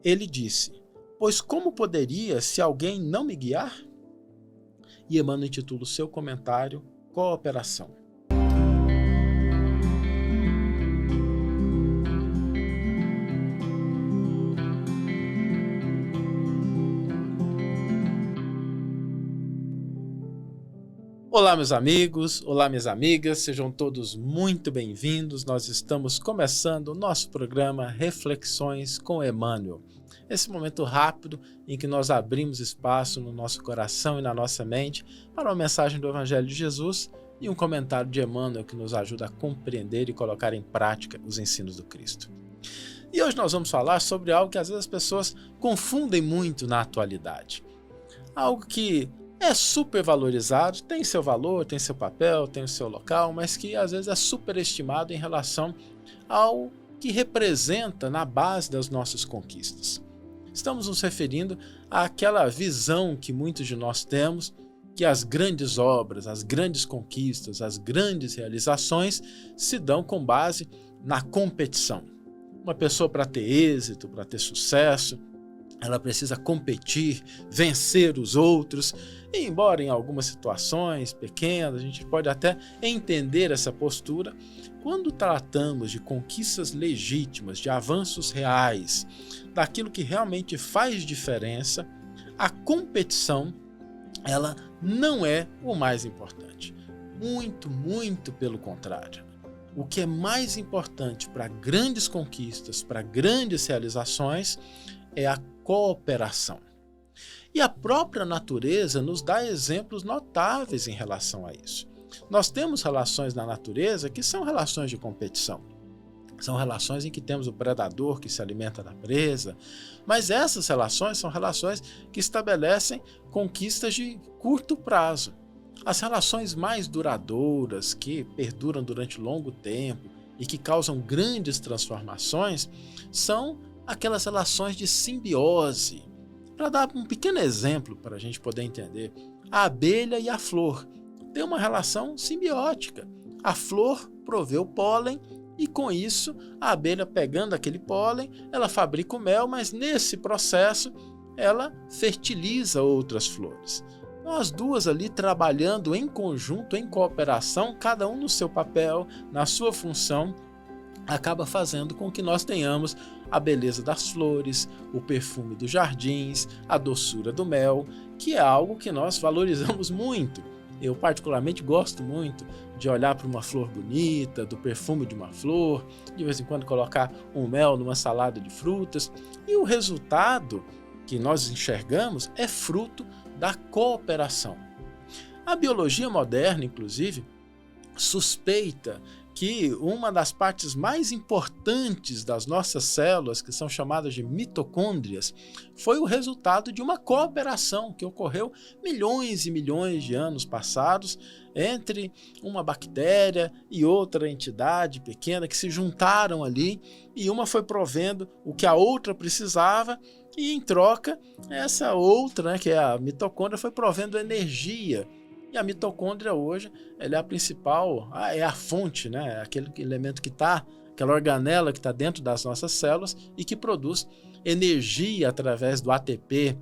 Ele disse: pois como poderia se alguém não me guiar? E Emmanuel intitula o seu comentário Cooperação. Olá, meus amigos, olá, minhas amigas, sejam todos muito bem-vindos. Nós estamos começando o nosso programa Reflexões com Emmanuel. Esse momento rápido em que nós abrimos espaço no nosso coração e na nossa mente para uma mensagem do Evangelho de Jesus e um comentário de Emmanuel que nos ajuda a compreender e colocar em prática os ensinos do Cristo. E hoje nós vamos falar sobre algo que às vezes as pessoas confundem muito na atualidade. Algo que é super valorizado, tem seu valor, tem seu papel, tem o seu local, mas que às vezes é superestimado em relação ao que representa na base das nossas conquistas. Estamos nos referindo àquela visão que muitos de nós temos, que as grandes obras, as grandes conquistas, as grandes realizações se dão com base na competição. Uma pessoa, para ter êxito, para ter sucesso, ela precisa competir, vencer os outros, e embora em algumas situações pequenas a gente pode até entender essa postura, quando tratamos de conquistas legítimas, de avanços reais, daquilo que realmente faz diferença, a competição, ela não é o mais importante. Muito pelo contrário. O que é mais importante para grandes conquistas, para grandes realizações, é a cooperação. E a própria natureza nos dá exemplos notáveis em relação a isso. Nós temos relações na natureza que são relações de competição. São relações em que temos o predador que se alimenta da presa, mas essas relações são relações que estabelecem conquistas de curto prazo. As relações mais duradouras, que perduram durante longo tempo e que causam grandes transformações, são aquelas relações de simbiose. Para dar um pequeno exemplo para a gente poder entender, a abelha e a flor têm uma relação simbiótica. A flor provê o pólen e com isso a abelha, pegando aquele pólen, ela fabrica o mel, mas nesse processo ela fertiliza outras flores. Então, as duas ali trabalhando em conjunto, em cooperação, cada um no seu papel, na sua função, acaba fazendo com que nós tenhamos a beleza das flores, o perfume dos jardins, a doçura do mel, que é algo que nós valorizamos muito. Eu particularmente gosto muito de olhar para uma flor bonita, do perfume de uma flor, de vez em quando colocar um mel numa salada de frutas, e o resultado que nós enxergamos é fruto da cooperação. A biologia moderna, inclusive, suspeita que uma das partes mais importantes das nossas células, que são chamadas de mitocôndrias, foi o resultado de uma cooperação que ocorreu milhões e milhões de anos passados entre uma bactéria e outra entidade pequena que se juntaram ali, e uma foi provendo o que a outra precisava, e em troca essa outra, que é a mitocôndria, foi provendo energia. E a mitocôndria hoje, ela é a principal, é a fonte, né? Aquele elemento que está, aquela organela que está dentro das nossas células e que produz energia através do ATP,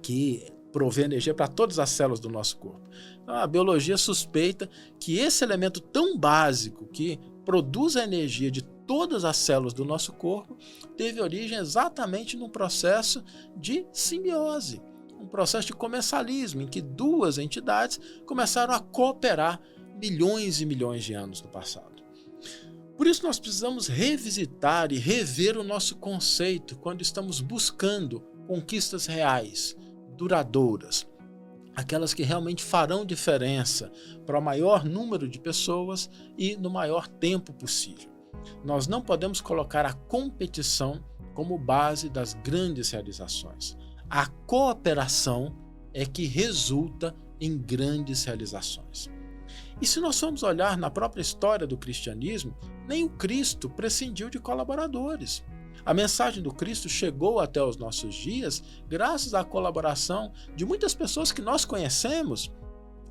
que provê energia para todas as células do nosso corpo. Então, a biologia suspeita que esse elemento tão básico que produz a energia de todas as células do nosso corpo teve origem exatamente num processo de simbiose. Um processo de comensalismo, em que duas entidades começaram a cooperar milhões e milhões de anos no passado. Por isso nós precisamos revisitar e rever o nosso conceito quando estamos buscando conquistas reais, duradouras, aquelas que realmente farão diferença para o maior número de pessoas e no maior tempo possível. Nós não podemos colocar a competição como base das grandes realizações. A cooperação é que resulta em grandes realizações. E se nós formos olhar na própria história do cristianismo, nem o Cristo prescindiu de colaboradores. A mensagem do Cristo chegou até os nossos dias graças à colaboração de muitas pessoas que nós conhecemos.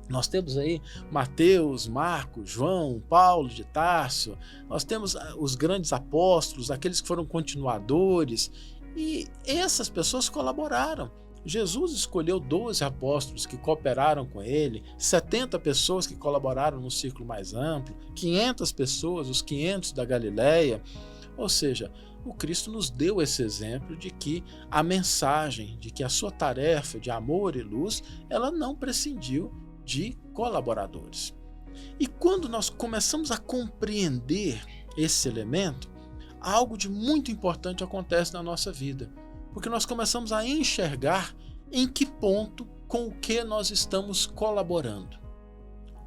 Nós temos aí Mateus, Marcos, João, Paulo de Tarso, nós temos os grandes apóstolos, aqueles que foram continuadores, E essas pessoas colaboraram. Jesus escolheu 12 apóstolos que cooperaram com ele, 70 pessoas que colaboraram no círculo mais amplo, 500 pessoas, os 500 da Galileia. Ou seja, o Cristo nos deu esse exemplo de que a mensagem, de que a sua tarefa de amor e luz, ela não prescindiu de colaboradores. E quando nós começamos a compreender esse elemento, algo de muito importante acontece na nossa vida, porque nós começamos a enxergar em que ponto, com o que nós estamos colaborando.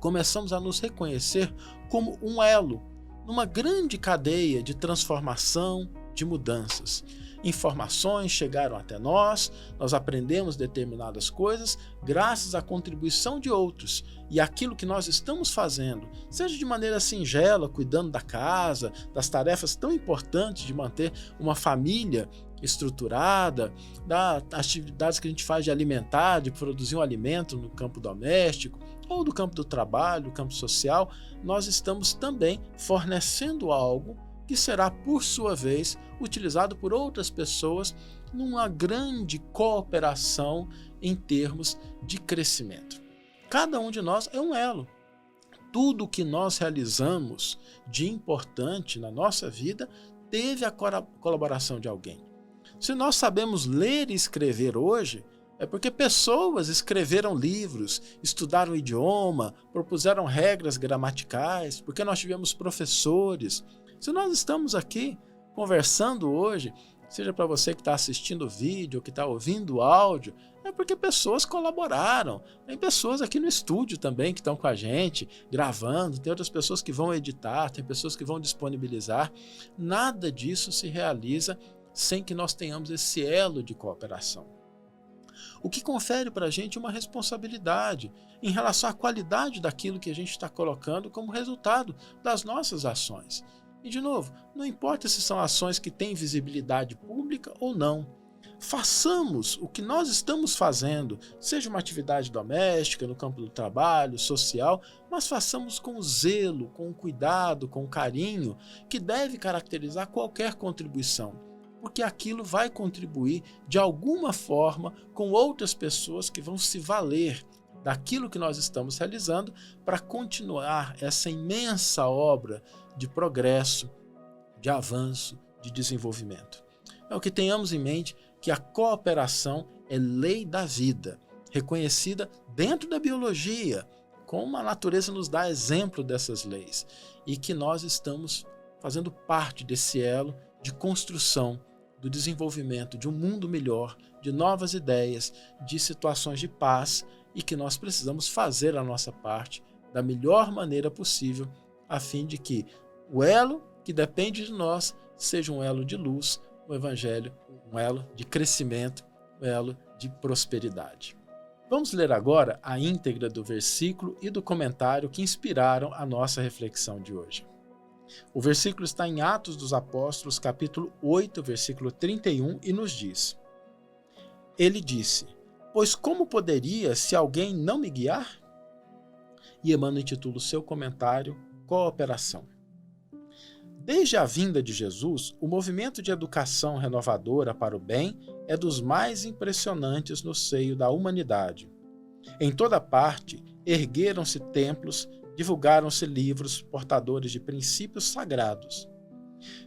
Começamos a nos reconhecer como um elo numa grande cadeia de transformação, de mudanças. Informações chegaram até nós aprendemos determinadas coisas graças à contribuição de outros, e aquilo que nós estamos fazendo, seja de maneira singela, cuidando da casa, das tarefas tão importantes de manter uma família estruturada, das atividades que a gente faz de alimentar, de produzir um alimento no campo doméstico, ou do campo do trabalho, do campo social, nós estamos também fornecendo algo que será, por sua vez, utilizado por outras pessoas numa grande cooperação em termos de crescimento. Cada um de nós é um elo. Tudo o que nós realizamos de importante na nossa vida teve a colaboração de alguém. Se nós sabemos ler e escrever hoje, é porque pessoas escreveram livros, estudaram o idioma, propuseram regras gramaticais, porque nós tivemos professores. Se nós estamos aqui conversando hoje, seja para você que está assistindo o vídeo ou que está ouvindo o áudio, é porque pessoas colaboraram. Tem pessoas aqui no estúdio também que estão com a gente, gravando, tem outras pessoas que vão editar, tem pessoas que vão disponibilizar. Nada disso se realiza sem que nós tenhamos esse elo de cooperação. O que confere para a gente uma responsabilidade em relação à qualidade daquilo que a gente está colocando como resultado das nossas ações. E, de novo, não importa se são ações que têm visibilidade pública ou não. Façamos o que nós estamos fazendo, seja uma atividade doméstica, no campo do trabalho, social, mas façamos com zelo, com cuidado, com carinho, que deve caracterizar qualquer contribuição, porque aquilo vai contribuir de alguma forma com outras pessoas que vão se valer daquilo que nós estamos realizando para continuar essa imensa obra de progresso, de avanço, de desenvolvimento. É o que tenhamos em mente que a cooperação é lei da vida, reconhecida dentro da biologia, como a natureza nos dá exemplo dessas leis, e que nós estamos fazendo parte desse elo de construção, do desenvolvimento de um mundo melhor, de novas ideias, de situações de paz, e que nós precisamos fazer a nossa parte da melhor maneira possível, a fim de que o elo que depende de nós seja um elo de luz, o Evangelho, um elo de crescimento, um elo de prosperidade. Vamos ler agora a íntegra do versículo e do comentário que inspiraram a nossa reflexão de hoje. O versículo está em Atos dos Apóstolos, capítulo 8, versículo 31, e nos diz: Ele disse: Pois como poderia se alguém não me guiar? E Emmanuel intitula o seu comentário Cooperação. Desde a vinda de Jesus, o movimento de educação renovadora para o bem é dos mais impressionantes no seio da humanidade. Em toda parte, ergueram-se templos, divulgaram-se livros portadores de princípios sagrados.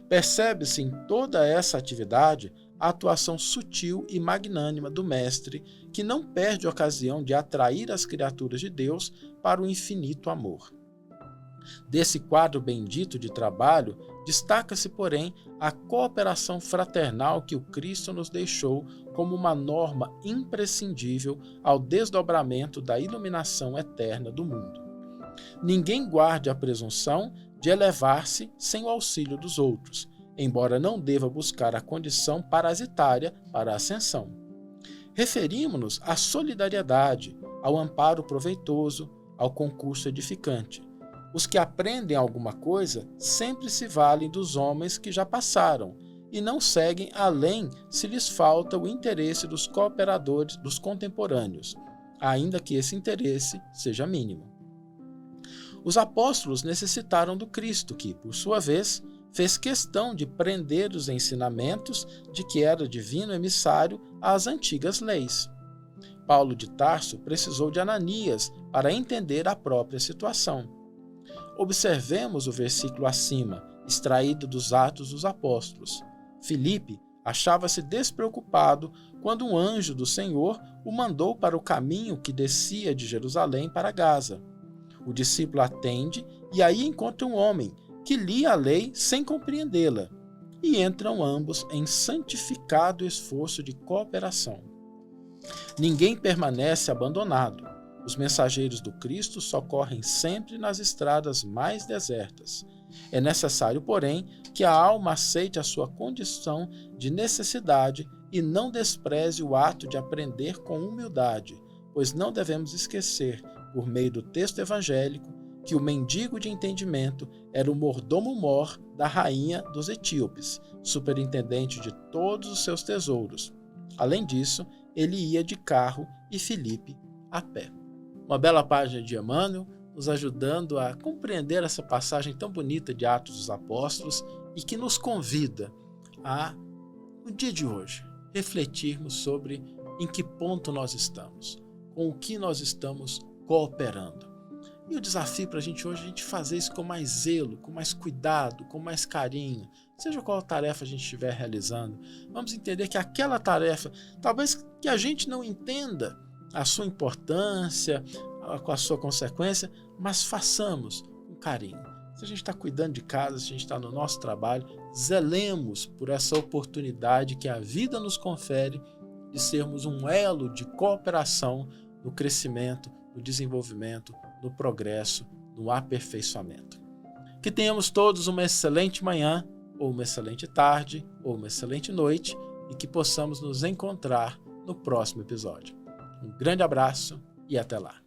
Percebe-se em toda essa atividade a atuação sutil e magnânima do Mestre, que não perde ocasião de atrair as criaturas de Deus para o infinito amor. Desse quadro bendito de trabalho, destaca-se, porém, a cooperação fraternal que o Cristo nos deixou como uma norma imprescindível ao desdobramento da iluminação eterna do mundo. Ninguém guarde a presunção de elevar-se sem o auxílio dos outros, embora não deva buscar a condição parasitária para a ascensão. Referimos-nos à solidariedade, ao amparo proveitoso, ao concurso edificante. Os que aprendem alguma coisa sempre se valem dos homens que já passaram e não seguem além se lhes falta o interesse dos cooperadores, dos contemporâneos, ainda que esse interesse seja mínimo. Os apóstolos necessitaram do Cristo que, por sua vez, fez questão de prender os ensinamentos de que era divino emissário às antigas leis. Paulo de Tarso precisou de Ananias para entender a própria situação. Observemos o versículo acima, extraído dos Atos dos Apóstolos. Filipe achava-se despreocupado quando um anjo do Senhor o mandou para o caminho que descia de Jerusalém para Gaza. O discípulo atende e aí encontra um homem que lia a lei sem compreendê-la, e entram ambos em santificado esforço de cooperação. Ninguém permanece abandonado. Os mensageiros do Cristo socorrem sempre nas estradas mais desertas. É necessário, porém, que a alma aceite a sua condição de necessidade e não despreze o ato de aprender com humildade, pois não devemos esquecer, por meio do texto evangélico, que o mendigo de entendimento era o mordomo-mor da rainha dos etíopes, superintendente de todos os seus tesouros. Além disso, ele ia de carro e Filipe a pé. Uma bela página de Emmanuel, nos ajudando a compreender essa passagem tão bonita de Atos dos Apóstolos e que nos convida a, no dia de hoje, refletirmos sobre em que ponto nós estamos, com o que nós estamos cooperando. E o desafio para a gente hoje é a gente fazer isso com mais zelo, com mais cuidado, com mais carinho, seja qual tarefa a gente estiver realizando. Vamos entender que aquela tarefa, talvez que a gente não entenda a sua importância, com a sua consequência, mas façamos com carinho. Se a gente está cuidando de casa, se a gente está no nosso trabalho, zelemos por essa oportunidade que a vida nos confere de sermos um elo de cooperação no crescimento, no desenvolvimento, no progresso, no aperfeiçoamento. Que tenhamos todos uma excelente manhã, ou uma excelente tarde, ou uma excelente noite, e que possamos nos encontrar no próximo episódio. Um grande abraço e até lá.